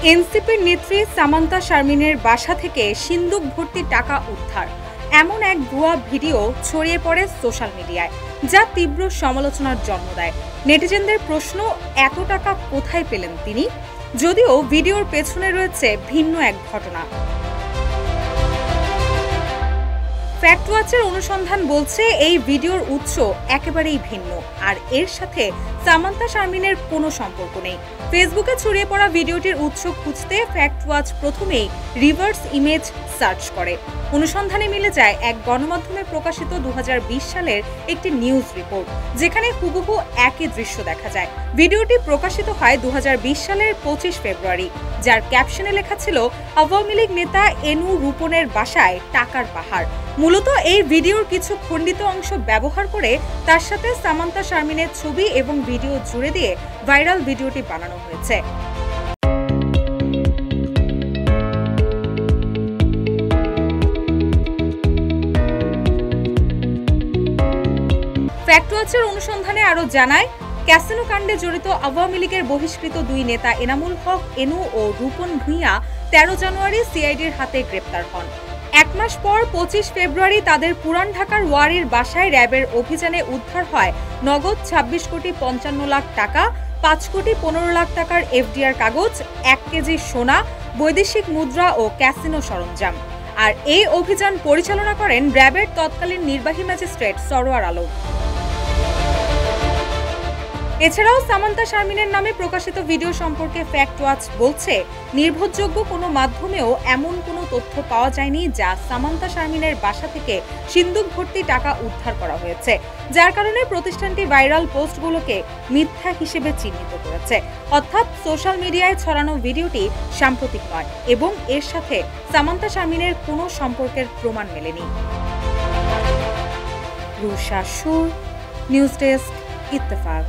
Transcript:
এনসিপির নেত্রী সামান্তা শারমিনের বাসা থেকে সিন্দুক ভর্তি টাকা উদ্ধার, এমন এক ভুয়া ভিডিও ছড়িয়ে পড়ে সোশ্যাল মিডিয়ায়, যা তীব্র সমালোচনার জন্ম দেয়। নেটিজেনদের প্রশ্ন, এত টাকা কোথায় পেলেন তিনি? যদিও ভিডিওর পেছনে রয়েছে ভিন্ন এক ঘটনা। ফ্যাক্ট ওয়াচের অনুসন্ধান বলছে এই ভিডিওর উৎস একেবারেই ভিন্ন, আর এর সাথে সামান্তা শারমিনের কোনো সম্পর্ক নেই। ফেসবুকে ছড়িয়ে পড়া ভিডিওটির উৎস খুঁজতে ফ্যাক্ট ওয়াচ প্রথমেই রিভার্স ইমেজ সার্চ করে। অনুসন্ধানে মিলে যায় এক গণমাধ্যমে প্রকাশিত 2020 সালের একটি নিউজ রিপোর্ট, যেখানে হুবহু একই দৃশ্য দেখা যায়। ভিডিওটি প্রকাশিত হয় 2020 সালের 25 ফেব্রুয়ারি, যার ক্যাপশনে লেখা ছিল আওয়ামী লীগ নেতা এনু রূপনের বাসায় টাকার পাহাড়। মূলত এই ভিডিওর কিছু খণ্ডিত অংশ ব্যবহার করে তার সাথে সামান্তা শারমিনের ছবি এবং ভিডিও জুড়ে দিয়ে ভাইরাল ভিডিওটি বানানো হয়েছে। ফ্যাক্ট ওয়াচের অনুসন্ধানে আরও জানায়, ক্যাসিনো কাণ্ডে জড়িত আওয়ামী লীগের বহিষ্কৃত দুই নেতা এনামুল হক এনু ও রূপন ভূঁইয়া 13 জানুয়ারি সিআইডির হাতে গ্রেপ্তার হন। এক মাস পর 25 ফেব্রুয়ারি তাদের পুরান ঢাকার ওয়ারির বাসায় র্যাবের অভিযানে উদ্ধার হয় নগদ 26 কোটি 55 লাখ টাকা, 5 কোটি 15 লাখ টাকার এফডিআর কাগজ, 1 কেজি সোনা, বৈদেশিক মুদ্রা ও ক্যাসিনো সরঞ্জাম। আর এই অভিযান পরিচালনা করেন র্যাবের তৎকালীন নির্বাহী ম্যাজিস্ট্রেট সরোয়ার আলম। এছাড়াও সামান্তা শারমিনের নামে প্রকাশিত ভিডিও সম্পর্কে ফ্যাক্ট ওয়াচ বলছে, নির্ভরযোগ্য কোনো মাধ্যমেও এমন কোনো তথ্য পাওয়া যায়নি যা সামান্তা শারমিনের বাসা থেকে সিন্দুক ভর্তি টাকা উদ্ধার করা হয়েছে, যার কারণে প্রতিষ্ঠানটি ভাইরাল পোস্টগুলোকে মিথ্যা হিসেবে চিহ্নিত করেছে। অর্থাৎ সোশ্যাল মিডিয়ায় ছড়ানো ভিডিওটি সাম্প্রতিক নয় এবং এর সাথে সামান্তা শারমিনের কোনো সম্পর্কের প্রমাণ মেলেনি। রুশা সুর, নিউজ ডেস্ক, ইত্তেফাক।